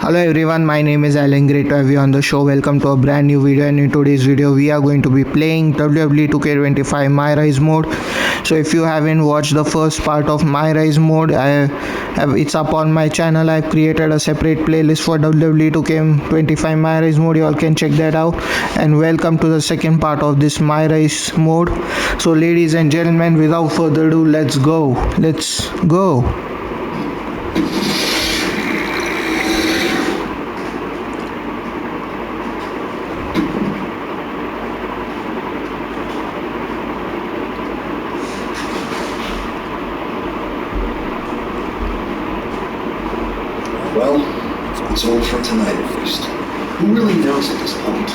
Hello everyone, my name is Alan. Great to have you on the show. Welcome to a brand new video, and in today's video we are going to be playing WWE 2K25 MyRise Mode. So if you haven't watched the first part of MyRise Mode, it's up on my channel. I've created a separate playlist for WWE 2K25 MyRise Mode. You all can check that out. And welcome to the second part of this MyRise Mode. So ladies and gentlemen, without further ado, let's go. Let's go. Well, it's all for tonight at least. Who really knows at this point?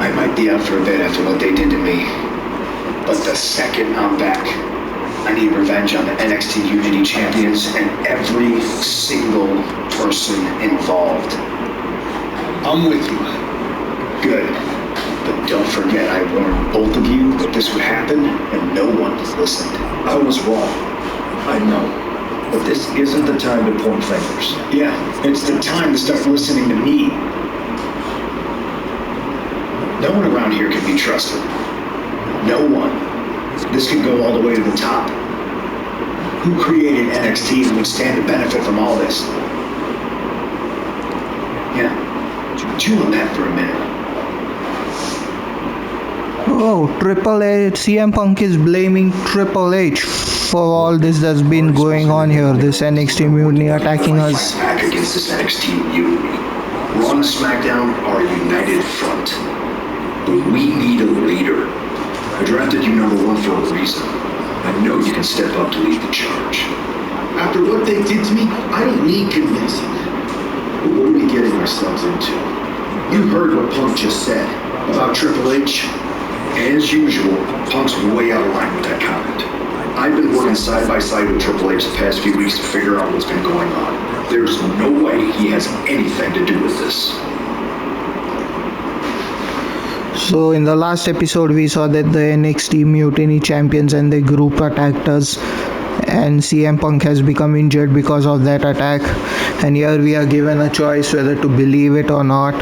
I might be out for a bit after what they did to me. But the second I'm back, I need revenge on the NXT Unity Champions and every single person involved. I'm with you. Good. But don't forget I warned both of you that this would happen and no one listened. I was wrong. I know. But this isn't the time to point fingers. Yeah, it's the time to start listening to me. No one around here can be trusted. No one. This could go all the way to the top. Who created NXT and would stand to benefit from all this? Yeah, chew on that for a minute. Oh, Triple H, CM Punk is blaming Triple H for all this that's been going on here. This NXT mutiny attacking us. Back against this NXT mutiny. Raw and SmackDown are a united front. But we need a leader. I drafted you number one for a reason. I know you can step up to lead the charge. After what they did to me, I don't need convincing. But what are we getting ourselves into? You heard what Punk just said about Triple H. As usual, Punk's way out of line with that comment. I've been working side by side with Triple H the past few weeks to figure out what's been going on. There's no way he has anything to do with this. So in the last episode we saw that the NXT mutiny champions and the group attacked us, and CM Punk has become injured because of that attack, and here we are given a choice whether to believe it or not.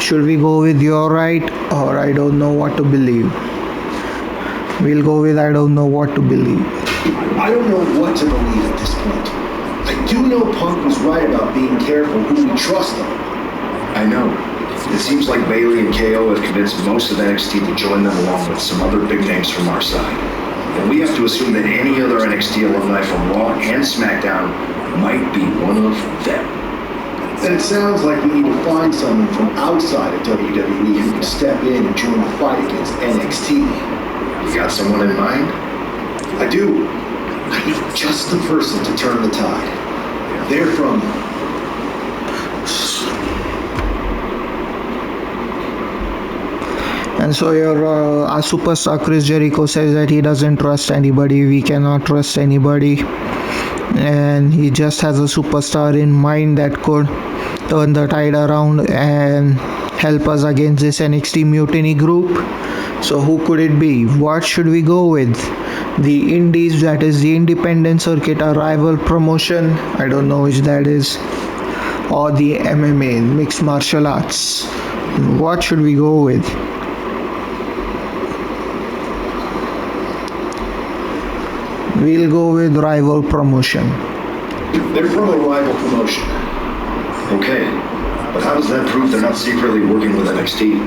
Should we go with "you're right" or "I don't know what to believe"? We'll go with "I don't know what to believe." I don't know what to believe at this point. I do know Punk was right about being careful who we trust him. I know. It seems like Bayley and KO have convinced most of NXT to join them along with some other big names from our side. And we have to assume that any other NXT alumni from Raw and SmackDown might be one of them. Then it sounds like we need to find someone from outside of WWE who can step in and join the fight against NXT. You got someone in mind? I do. I need just the person to turn the tide. They're from... And so our superstar Chris Jericho says that he doesn't trust anybody. We cannot trust anybody, and he just has a superstar in mind that could turn the tide around and help us against this NXT mutiny group. So who could it be? What should we go with? The Indies, that is the independent circuit, a rival promotion, I don't know which that is, or the MMA, mixed martial arts? What should we go with? We'll go with rival promotion. They're from a rival promotion. Okay, but how does that prove they're not secretly working with NXT?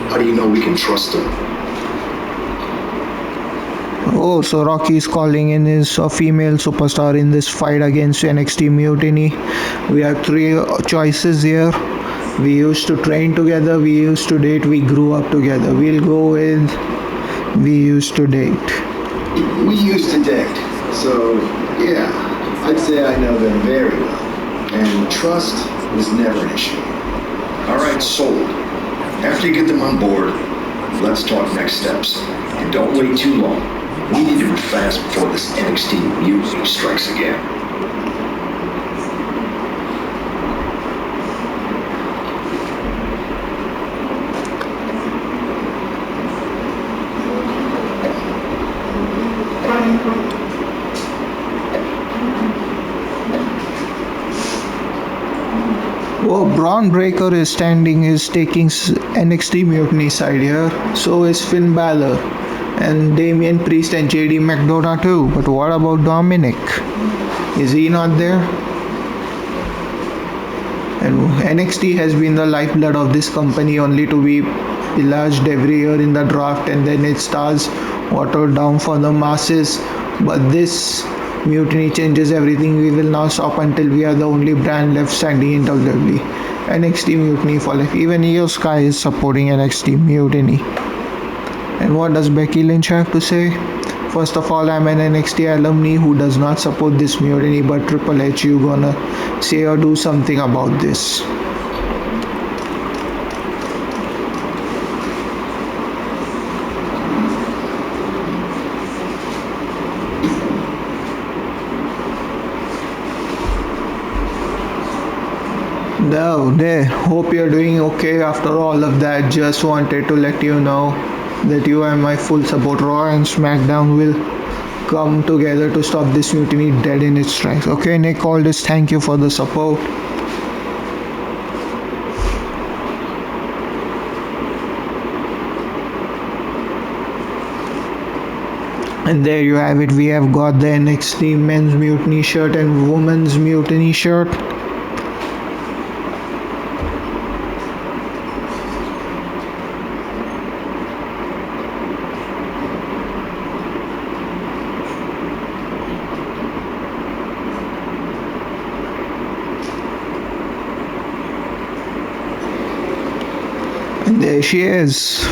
How do you know we can trust them? Oh, so Rocky is calling in his female superstar in this fight against NXT mutiny. We have three choices here. We used to train together, we used to date, we grew up together. We'll go with we used to date. We used to date, so yeah, I'd say I know them very well. And trust was never an issue. Alright, sold. After you get them on board, let's talk next steps. And don't wait too long. We need to move fast before this NXT mutiny strikes again. Oh, Braun Breaker is taking NXT Mutiny side here. So is Finn Balor. And Damian Priest and JD McDonough too. But what about Dominic? Is he not there? And NXT has been the lifeblood of this company, only to be pillaged every year in the draft, and then its stars watered down for the masses. But this mutiny changes everything. We will now stop until we are the only brand left standing in WWE. NXT Mutiny for life. Even Io Sky is supporting NXT Mutiny. And what does Becky Lynch have to say? First of all, I'm an NXT alumni who does not support this mutiny, but Triple H, you gonna say or do something about this? No, there. Hope you're doing okay after all of that. Just wanted to let you know that you are my full support. Raw and SmackDown will come together to stop this mutiny dead in its tracks. Okay, Nick Aldis, thank you for the support. And there you have it. We have got the NXT men's mutiny shirt and women's mutiny shirt. And there she is.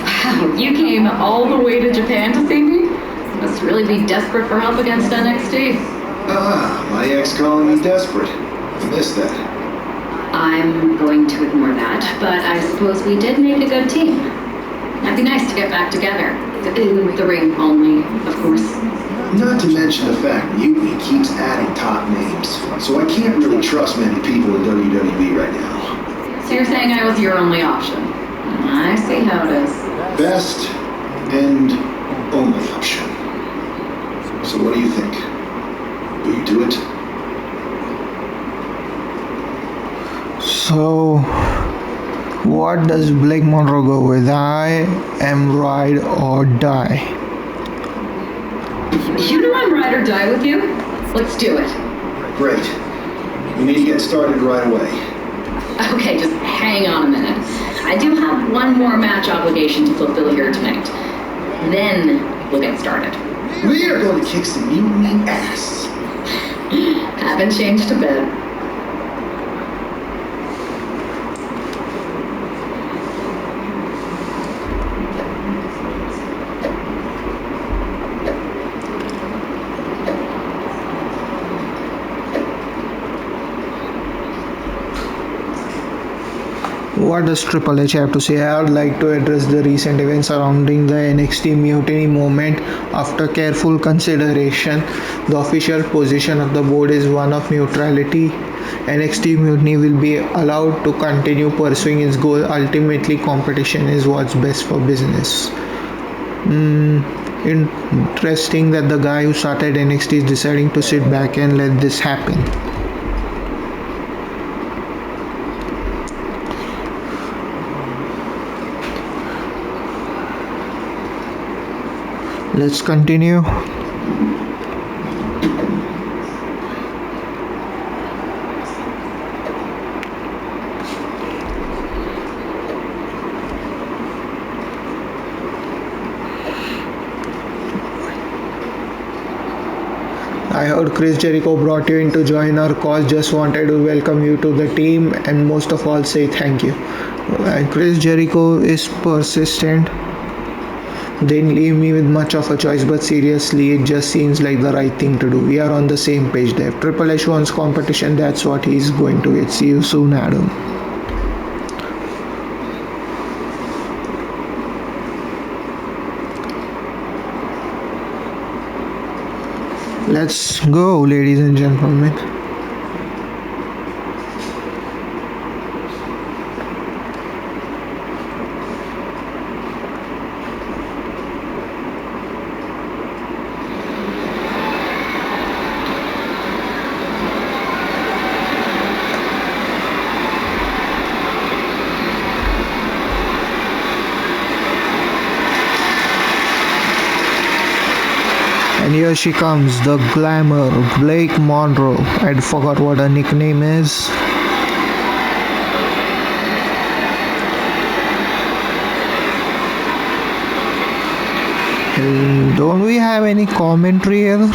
Wow, you came all the way to Japan to see me? Must really be desperate for help against NXT. My ex calling me desperate. I missed that. I'm going to ignore that, but I suppose we did make a good team. It'd be nice to get back together. In the ring only, of course. Not to mention the fact Mutiny keeps adding top names, so I can't really trust many people in WWE right now. So you're saying I was your only option? I see how it is. Best and only option. So what do you think? Will you do it? So, what does Blake Monroe go with? I am ride or die. You know I'm ride or die with you? Let's do it. Great. We need to get started right away. Okay, just hang on a minute. I do have one more match obligation to fulfill here tonight. Then we'll get started. We are going to kick some Mutiny ass. Haven't changed a bit. What does Triple H have to say? I would like to address the recent events surrounding the NXT Mutiny movement. After careful consideration, the official position of the board is one of neutrality. NXT Mutiny will be allowed to continue pursuing its goal. Ultimately, competition is what's best for business. Interesting that the guy who started NXT is deciding to sit back and let this happen. Let's continue. I heard Chris Jericho brought you in to join our cause. Just wanted to welcome you to the team and most of all say thank you. And Chris Jericho is persistent. Didn't leave me with much of a choice, but seriously, it just seems like the right thing to do. We are on the same page there. Triple H wants competition, that's what he's going to get. See you soon, Adam. Let's go, ladies and gentlemen. And here she comes, the glamour, Blake Monroe. I forgot what her nickname is. Don't we have any commentary here?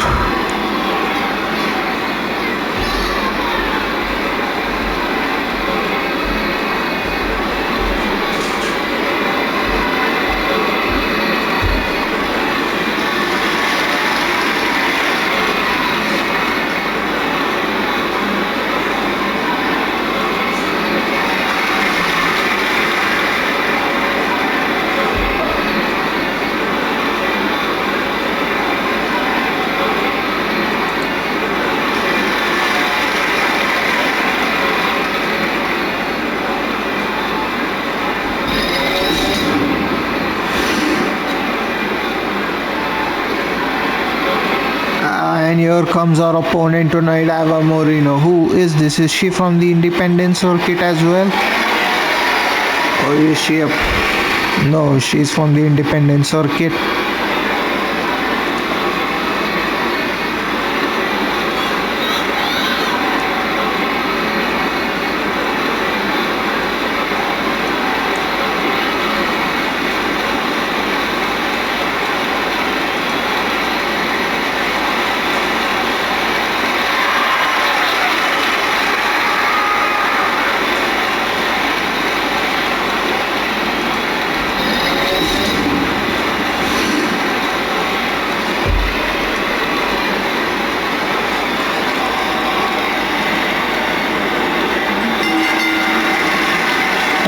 And here comes our opponent tonight, Ava Moreno. Who is this? Is she from the independent circuit as well? Or is she a... No, she's from the independent circuit.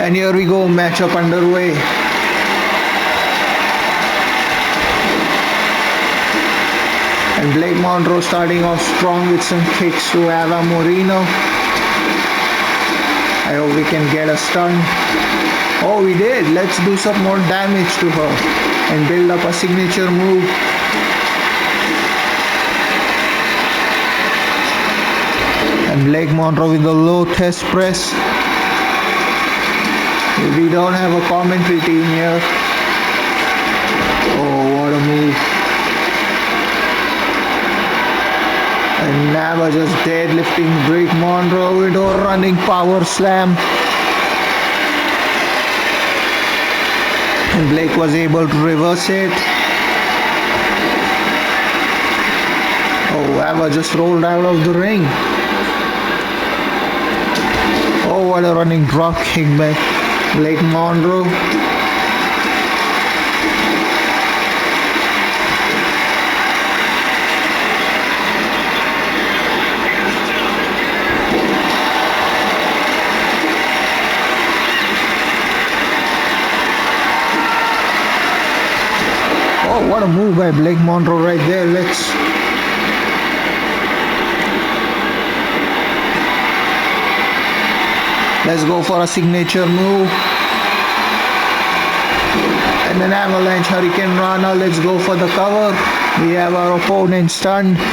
And here we go, matchup underway. And Blake Monroe starting off strong with some kicks to Ava Moreno. I hope we can get a stun. Oh, we did. Let's do some more damage to her and build up a signature move. And Blake Monroe with the low test press. We don't have a commentary team here. Oh, what a move. And Nava just deadlifting Blake Monroe with a running power slam. And Blake was able to reverse it. Oh, Ava just rolled out of the ring. Oh, what a running drop kick by Blake Monroe. Oh, what a move by Blake Monroe right there. Let's go for a signature move. And an avalanche hurricane rana. Let's go for the cover. We have our opponent stunned. 1,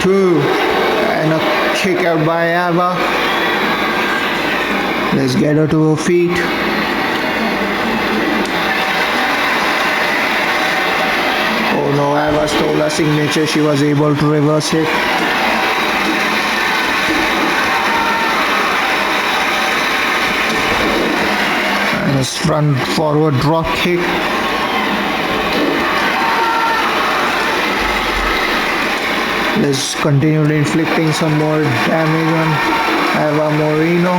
2, and a kick out by Ava. Let's get her to her feet. Oh no, Ava stole her signature. She was able to reverse it. Front forward drop kick. Let's continue inflicting some more damage on Ava Moreno.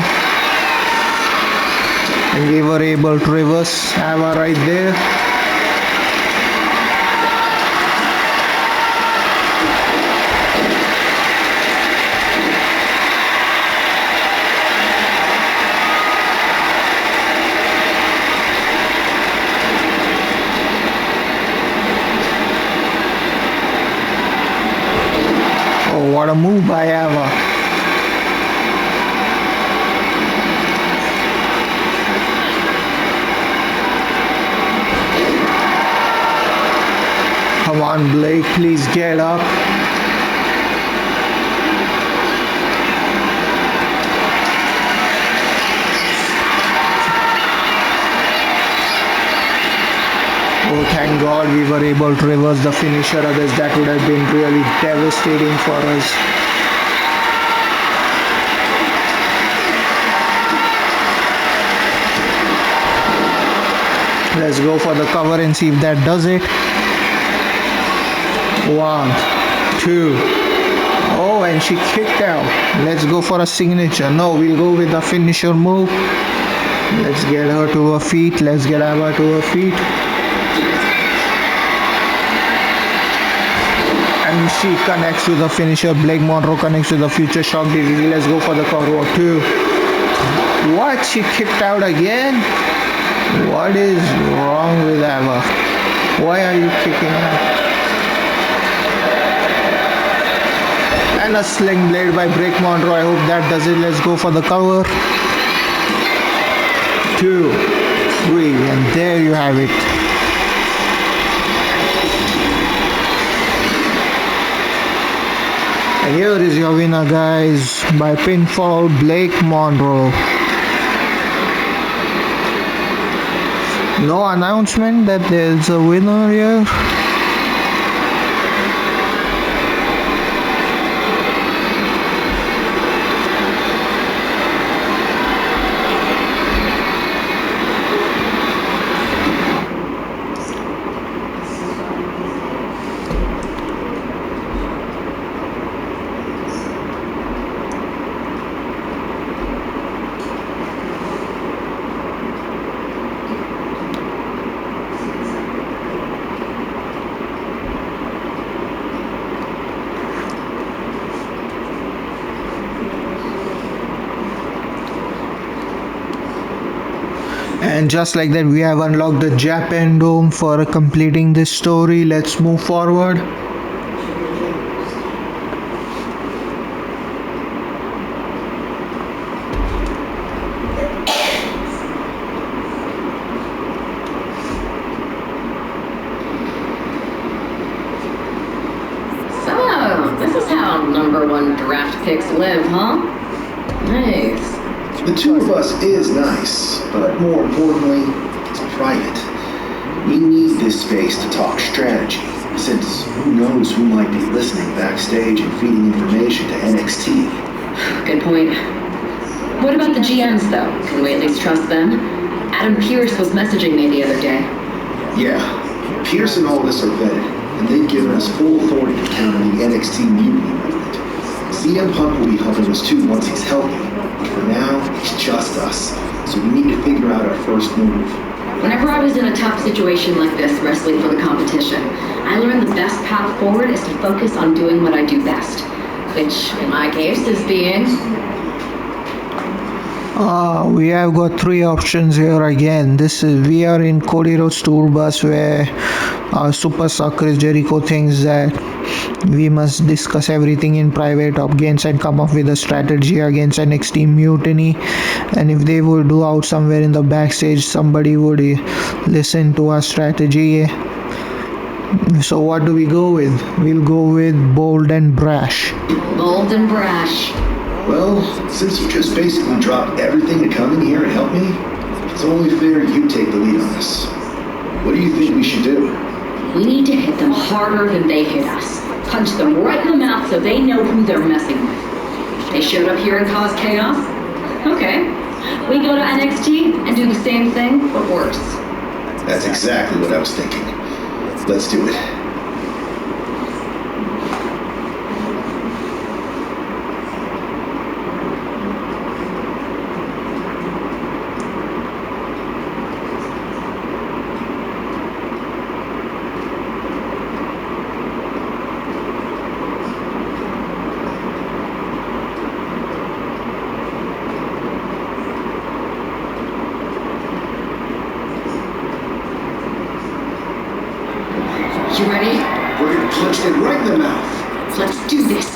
And we were able to reverse Ava right there. What a move by Ava. Come on, Blake, please get up. Oh, thank God we were able to reverse the finisher, others that would have been really devastating for us. Let's go for the cover and see if that does it. 1, 2. Oh, and she kicked out. Let's go for a signature. No, we'll go with the finisher move. Let's get her to her feet. Let's get Ava to her feet. And she connects with the finisher. Blake Monroe connects with the future shock DDT. Let's go for the cover. 2. What? She kicked out again? What is wrong with Ava? Why are you kicking out? And a sling blade by Blake Monroe. I hope that does it. Let's go for the cover. 2, 3, and there you have it. And here is your winner, guys, by pinfall, Blake Monroe. No announcement that there's a winner here. And just like that, we have unlocked the Japan Dome for completing this story. Let's move forward. So, this is how #1 draft picks live, huh? Nice. The two of us is nice, but more importantly, it's private. We need this space to talk strategy, since who knows who might be listening backstage and feeding information to NXT. Good point. What about the GMs, though? Can we at least trust them? Adam Pearce was messaging me the other day. Yeah, Pierce and all this are vetted, and they've given us full authority to counter the NXT mutiny movement. CM Punk will be helping us too once he's healthy. For now, it's just us, so we need to figure out our first move. Whenever I was in a tough situation like this, wrestling for the competition, I learned the best path forward is to focus on doing what I do best, which, in my case, is being... We have got 3 options here again. We are in Cody Rhodes tour bus where our superstar Chris Jericho thinks that we must discuss everything in private against and come up with a strategy against NXT mutiny, and if they would do out somewhere in the backstage, somebody would listen to our strategy. So what do we go with? We'll go with bold and brash. Bold and brash. Well, since you just basically dropped everything to come in here and help me, it's only fair you take the lead on this. What do you think we should do? We need to hit them harder than they hit us. Punch them right in the mouth so they know who they're messing with. They showed up here and caused chaos? Okay. We go to NXT and do the same thing, but worse. That's exactly what I was thinking. Let's do it. You ready? We're gonna punch them right in the mouth. Let's do this.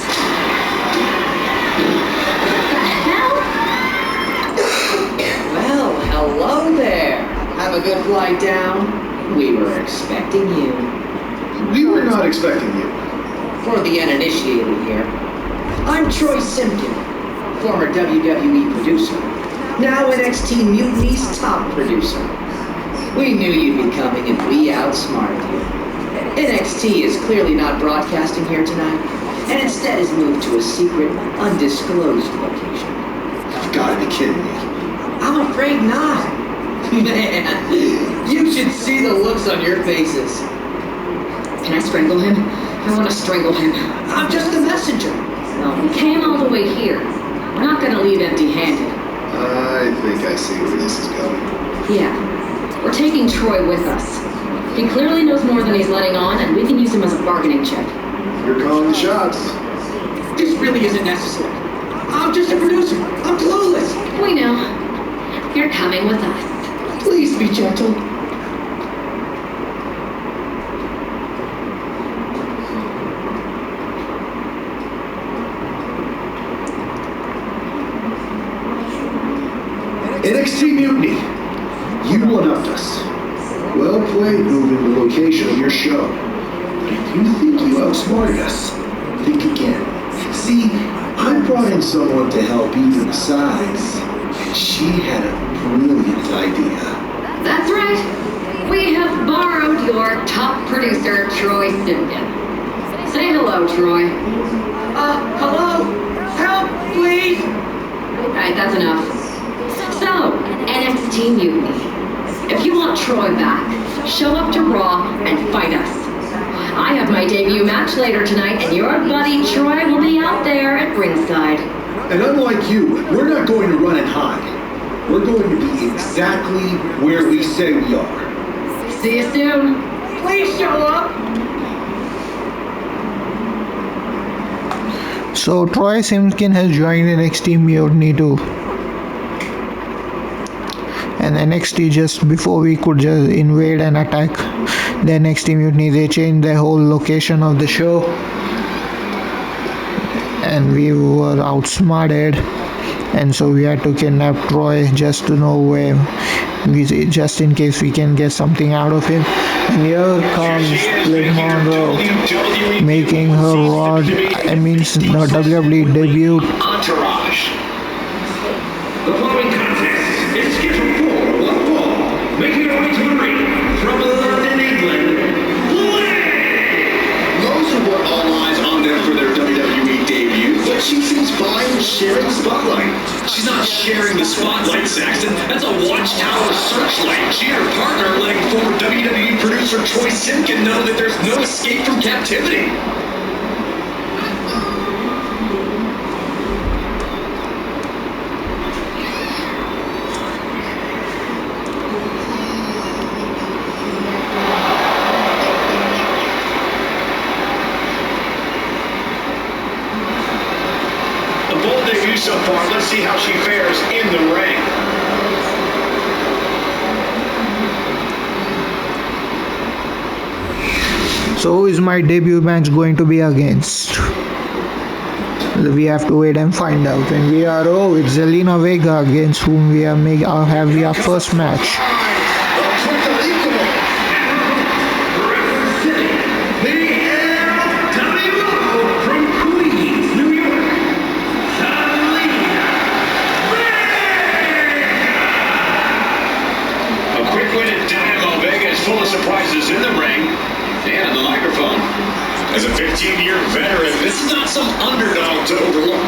What the hell? Well, hello there. Have a good flight down. We were expecting you. We were not expecting you. For the uninitiated here, I'm Troy Simpkin, former WWE producer, now NXT Mutiny's top producer. We knew you'd be coming and we outsmarted you. NXT is clearly not broadcasting here tonight, and instead has moved to a secret, undisclosed location. You've got to be kidding me. I'm afraid not. Man, you should see the looks on your faces. Can I strangle him? I want to strangle him. I'm just a messenger. No, we came all the way here. We're not going to leave empty-handed. I think I see where this is going. Yeah, we're taking Troy with us. He clearly knows more than he's letting on, and we can use him as a bargaining chip. You're calling the shots. This really isn't necessary. I'm just a producer. I'm clueless. We know. You're coming with us. Please be gentle. NXT Mutiny. You one-upped us. Well played moving the location of your show. But if you think you outsmarted us, think again. See, I brought in someone to help even the sides. And she had a brilliant idea. That's right. We have borrowed your top producer, Troy Simpkin. Say hello, Troy. Hello? Help, please! Alright, that's enough. So, NXT Mutiny. If you want Troy back, show up to Raw and fight us. I have my debut match later tonight, and your buddy Troy will be out there at ringside. And unlike you, we're not going to run and hide. We're going to be exactly where we say we are. See you soon. Please show up! So Troy Simpkin has joined NXT Mutiny too. And NXT, just before we could just invade and attack the NXT Mutiny, they changed the whole location of the show, and we were outsmarted, and so we had to kidnap Troy just to know where just in case we can get something out of him. And here comes Liv Monroe making her WWE debut. Entourage. The following contest is scheduled for one fall, making her way to the ring from London, England. Those who were all eyes on them for their WWE debut, but she seems fine sharing the spotlight. She's not sharing the spotlight, Saxton. That's a watchtower searchlight. She and her partner letting former WWE producer Troy Simpkin know that there's no escape from captivity. A bold debut so far. Let's see how she fares in the ring. So who is my debut match going to be against? We have to wait and find out. And it's Zelina Vega against whom we are have our first match. Full of surprises in the ring and on the microphone. As a 15-year veteran, this is not some underdog to overlook.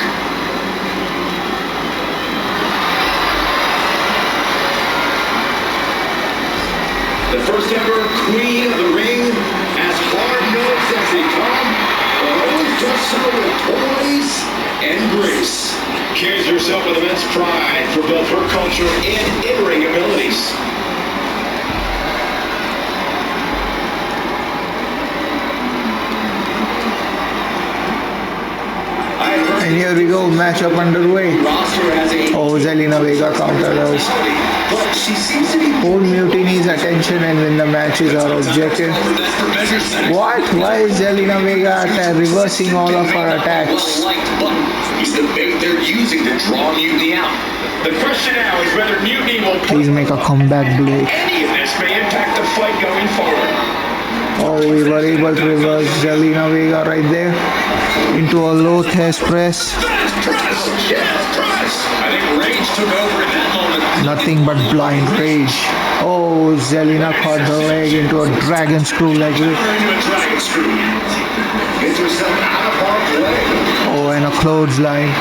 The first ever queen of the ring, as hard-nosed as they come, but always does so with poise and grace. Carries herself with immense pride for both her culture and in-ring abilities. And here we go, matchup underway. Oh, Zelina Vega countered us. Hold Mutiny's attention and win the match is our objective. What? Why is Zelina Vega reversing all of her attacks? He's the bait they're using to draw Mutiny out. The question now is whether Mutiny will Please make a comeback, Blake. any of this may impact the fight going forward. Oh, we were able to reverse Zelina Vega right there into a low chest press. Chest press! I think rage took over in that moment. Nothing but blind rage. Oh, Zelina caught the leg into a dragon screw like this. Into a dragon screw. Gets herself out of harm's way. Oh, and a clothesline.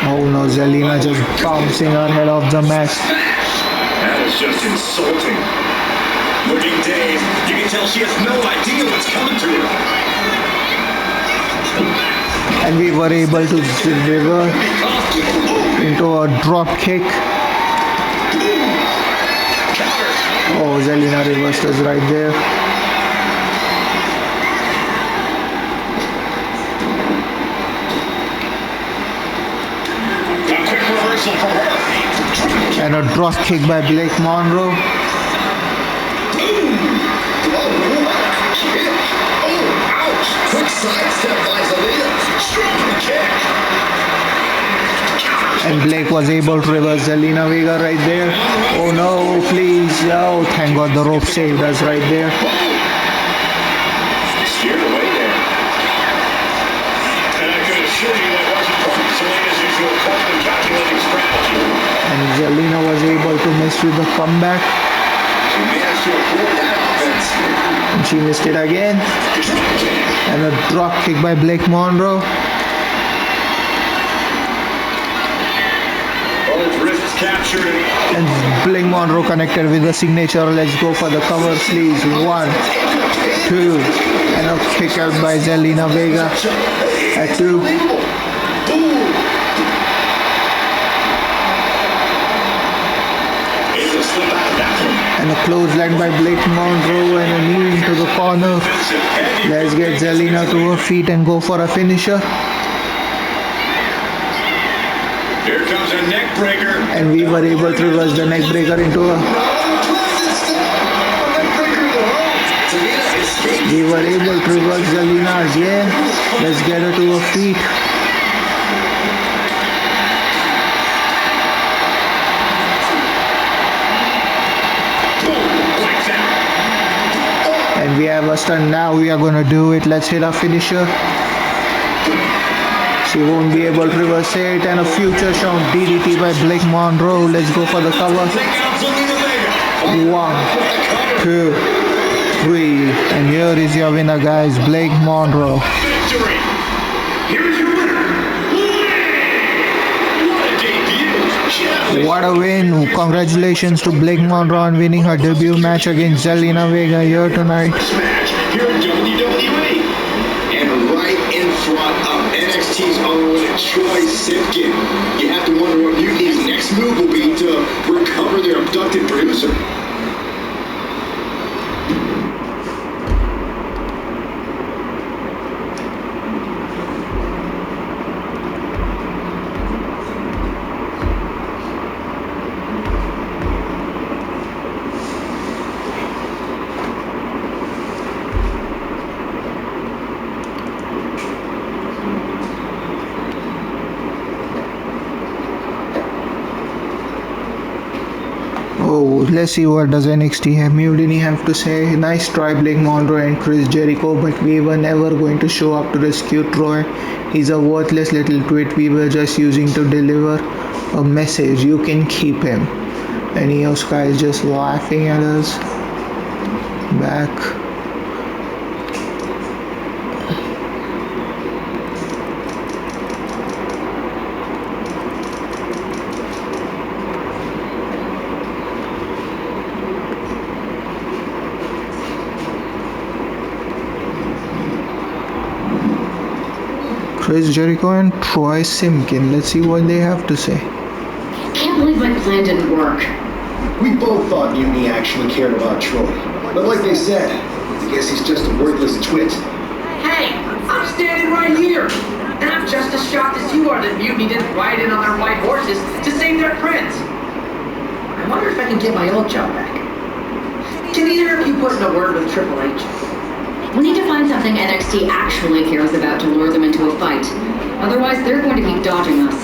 Oh no, Zelina just bouncing her head off the mat. That is just insulting. Looking dazed, you can tell she has no idea what's coming to her. And we were able to deliver into a drop kick. Oh, Zelina reversed us right there. A quick reversal from her. And a drop kick by Blake Monroe. Quick sidestep by Zelina. Strong kick. And Blake was able to reverse Zelina Vega right there. Oh no, please. Oh, thank God the rope saved us right there. Steered away there. And I could assure you that wasn't part of Zelina's usual cold and calculating strategy. And Zelina was able to miss with the comeback. She managed to avoid that offense. And she missed it again. And a drop kick by Blake Monroe. Both wrists captured. And Blake Monroe connected with the signature. Let's go for the cover, please. 1, 2. And a kick out by Zelina Vega at 2. Able to slip out of that one. And a clothesline by Blake Monroe and a knee into the corner. Let's get Zelina to her feet and go for a finisher. Here comes a neck breaker. And we were able to reverse the neck breaker into a... We were able to reverse Zelina again. Let's get her to her feet. And we have a stun now. We are gonna do it. Let's hit our finisher. She won't be able to reverse it. And a future shown DDT by Blake Monroe. Let's go for the cover. 1, 2, 3. And here is your winner, guys, Blake Monroe. Victory. Here's your winner. What a debut. What a win. Congratulations to Blake Monroe on winning her debut match against Zelina Vega here tonight. Match here in WWE. And right in front of NXT's own Troy Simpkin. You have to wonder what Mutiny's next move will be to recover their abducted producer. Oh, let's see what does NXT have Mutiny have to say. Nice try, Blake Monroe and Chris Jericho, but we were never going to show up to rescue Troy. He's a worthless little twit. We were just using to deliver a message. You can keep him. And Io Sky is just laughing at us. Back. Chris Jericho and Troy Simpkin. Let's see what they have to say. Can't believe my plan didn't work. We both thought Mutiny actually cared about Troy. But like they said, I guess he's just a worthless twit. Hey, I'm standing right here. And I'm just as shocked as you are that Mutiny didn't ride in on their white horses to save their prince. I wonder if I can get my old job back. Can either of you put in a word with Triple H? We need to find something NXT actually cares about to lure them into a fight. Otherwise, they're going to keep dodging us.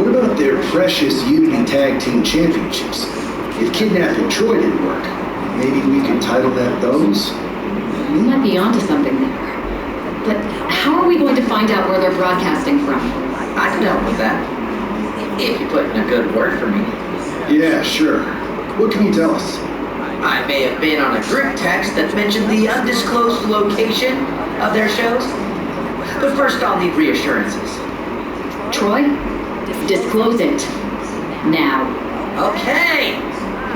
What about their precious Unity Tag Team Championships? If kidnapping Troy didn't work, maybe we could title that those? We might be onto something there. But how are we going to find out where they're broadcasting from? I've dealt with that. If you put in a good word for me. Yeah, sure. What can you tell us? I may have been on a group text that mentioned the undisclosed location of their shows. But first I'll need reassurances. Troy, disclose it. Now. Okay.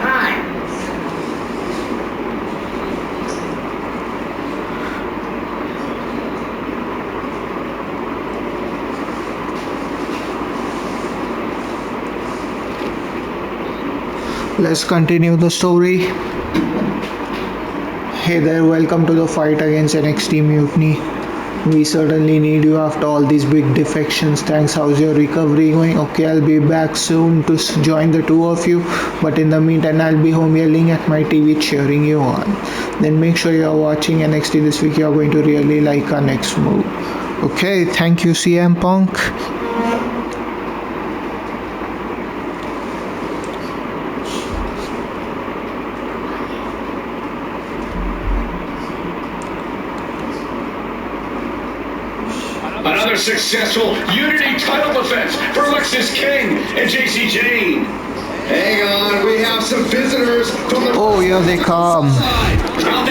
Fine. Let's continue the story. Hey there, welcome to the fight against NXT Mutiny. We certainly need you after all these big defections. Thanks, how's your recovery going? Okay, I'll be back soon to join the two of you, but in the meantime, I'll be home yelling at my TV, cheering you on. Then make sure you're watching NXT this week. You're going to really like our next move. Okay, thank you, CM Punk. Another successful Unity title defense for Alexis King and JC Jane. Hang on, we have some visitors from the... Oh, here they come.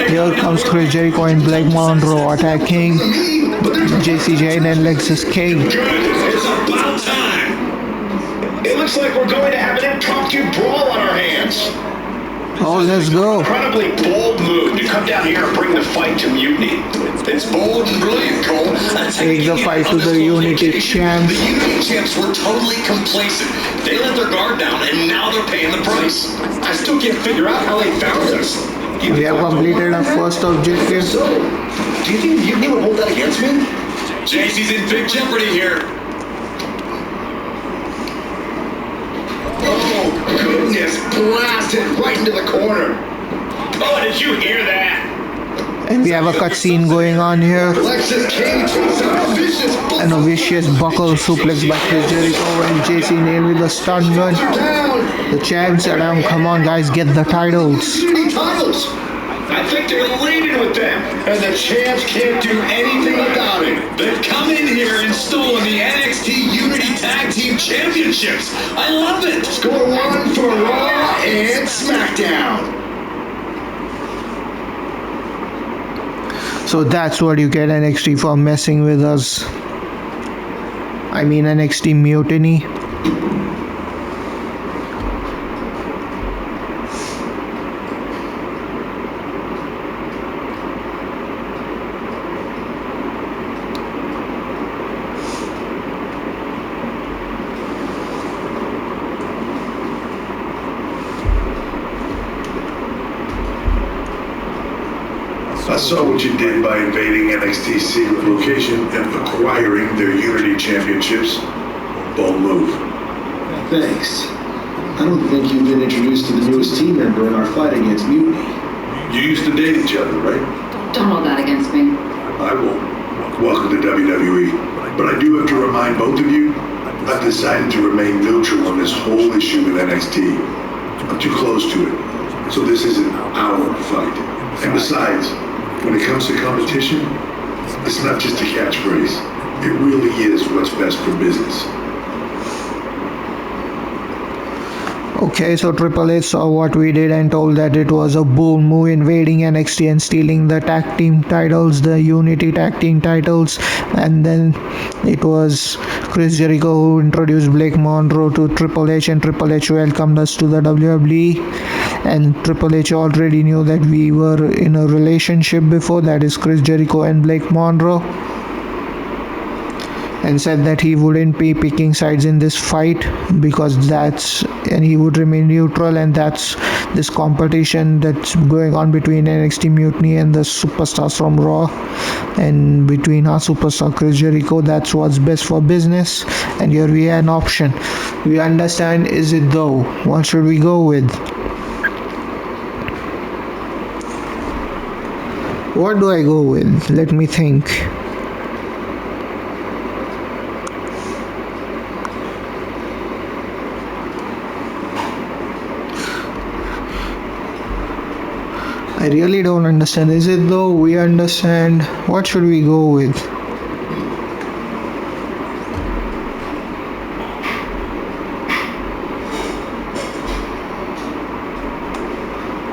Here comes Chris Jericho and Blake Monroe attacking JC Jane and Lexus King. Good. It's about time. It looks like we're going to have an impromptu brawl on our hands. Oh, let's go. Incredibly bold move to come down here and bring the fight to Mutiny. It's bold and brilliant, Cole. Take the fight to the Unity champs. The Unity champs were totally complacent. They let their guard down, and now they're paying the price. I still can't figure out how they found us. We have completed our first objective. So, do you think Mutiny would hold that against me? JC's in big jeopardy here. Oh, goodness, blasted right into the corner. Oh, did you hear that? And we have a cutscene going on here. Alexis King takes a vicious... And a vicious buckle suplex by Chris Jericho and JC nailed with a stun gun. down. The champs are down. Come on, guys, get the titles. Unity titles. I think they're leading with them. And the champs can't do anything without it. They've come in here and stolen the NXT Unity Tag Team Championships. I love it. Score one for Raw and SmackDown. So that's what you get NXT for messing with us. I mean NXT Mutiny. I saw what you did by invading NXT's secret location and acquiring their Unity Championships. Bold move. Thanks. I don't think you've been introduced to the newest team member in our fight against Mutiny. You used to date each other, right? Don't hold that against me. I won't. Welcome to WWE. But I do have to remind both of you, I've decided to remain neutral on this whole issue with NXT. I'm too close to it. So this isn't our fight. And besides, when it comes to competition, it's not just a catchphrase. It really is what's best for business. Okay, so Triple H saw what we did and told that it was a bold move invading NXT and stealing the tag team titles, the Unity tag team titles, and then it was Chris Jericho who introduced Blake Monroe to Triple H, and Triple H welcomed us to the WWE. And Triple H already knew that we were in a relationship before, that is Chris Jericho and Blake Monroe, and said that he wouldn't be picking sides in this fight because and he would remain neutral, and that's this competition that's going on between NXT Mutiny and the superstars from Raw, and between our superstar Chris Jericho. That's what's best for business, and here we have an option. We understand, is it though? What should we go with? What do I go with? Let me think. I really don't understand. Is it though? We understand. What should we go with?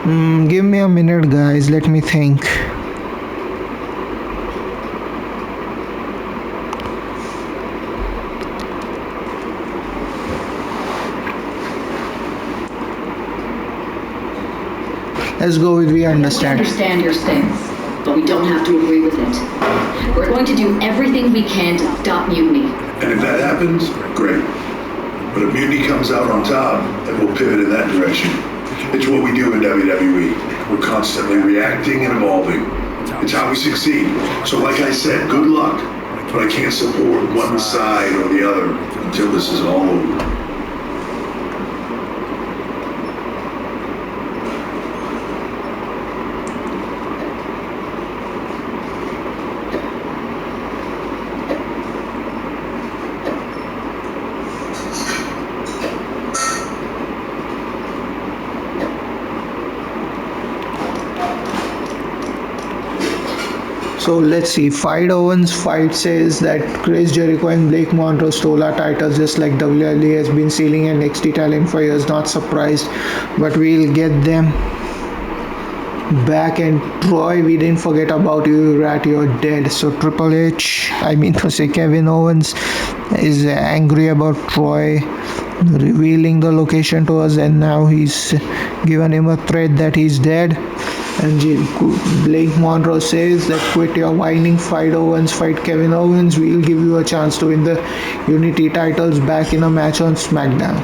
Give me a minute, guys. Let me think. Let's go with we We understand. understand your stance, but we don't have to agree with it. We're going to do everything we can to stop mutiny. And if that happens, great. But if mutiny comes out on top, then we'll pivot in that direction. It's what we do in WWE. We're constantly reacting and evolving. It's how we succeed. So like I said, good luck. But I can't support one side or the other until this is all over. So let's see. Fight Owens fight says that Chris Jericho and Blake Monroe stole our titles just like WWE has been stealing NXT talent for years. Not surprised, but we'll get them back. And Troy, we didn't forget about you, rat. You're dead. So Triple H, I mean to say Kevin Owens, is angry about Troy revealing the location to us, and now he's given him a threat that he's dead. And Blake Monroe says that quit your whining, fight Owens, fight Kevin Owens. We'll give you a chance to win the Unity titles back in a match on SmackDown.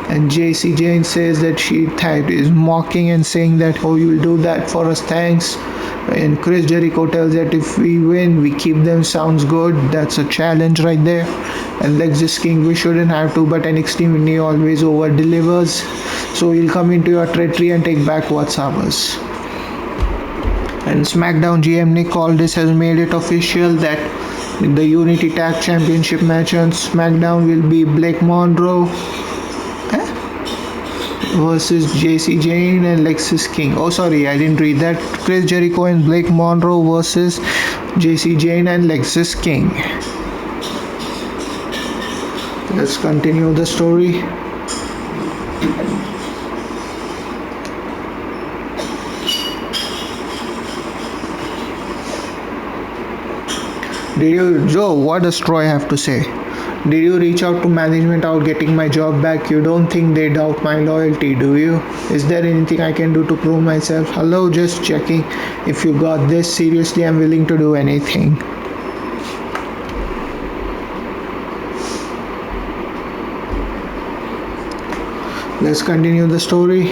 And JC Jane says that she is mocking and saying that, oh, you'll do that for us, thanks. And Chris Jericho tells that if we win, we keep them. Sounds good. That's a challenge right there. And Lexus King, we shouldn't have to, but NXT Mini always over delivers. So we'll come into your territory and take back what's ours. And SmackDown GM Nick Aldis has made it official that the Unity Tag Championship match on SmackDown will be Blake Monroe versus JC Jane and Lexus King. Oh, sorry, I didn't read that. Chris Jericho and Blake Monroe versus JC Jane and Lexus King. Let's continue the story. Joe, what does Troy have to say? Did you reach out to management about getting my job back? You don't think they doubt my loyalty, do you? Is there anything I can do to prove myself? Hello, just checking. If you got this, seriously, I'm willing to do anything. Let's continue the story.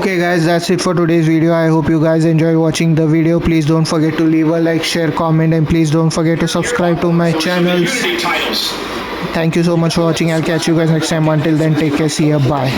Okay guys, that's it for today's video. I hope you guys enjoy watching the video. Please don't forget to leave a like, share, comment, and please don't forget to subscribe to my channels. Thank you so much for watching. I'll catch you guys next time. Until then, take care. See ya. Bye.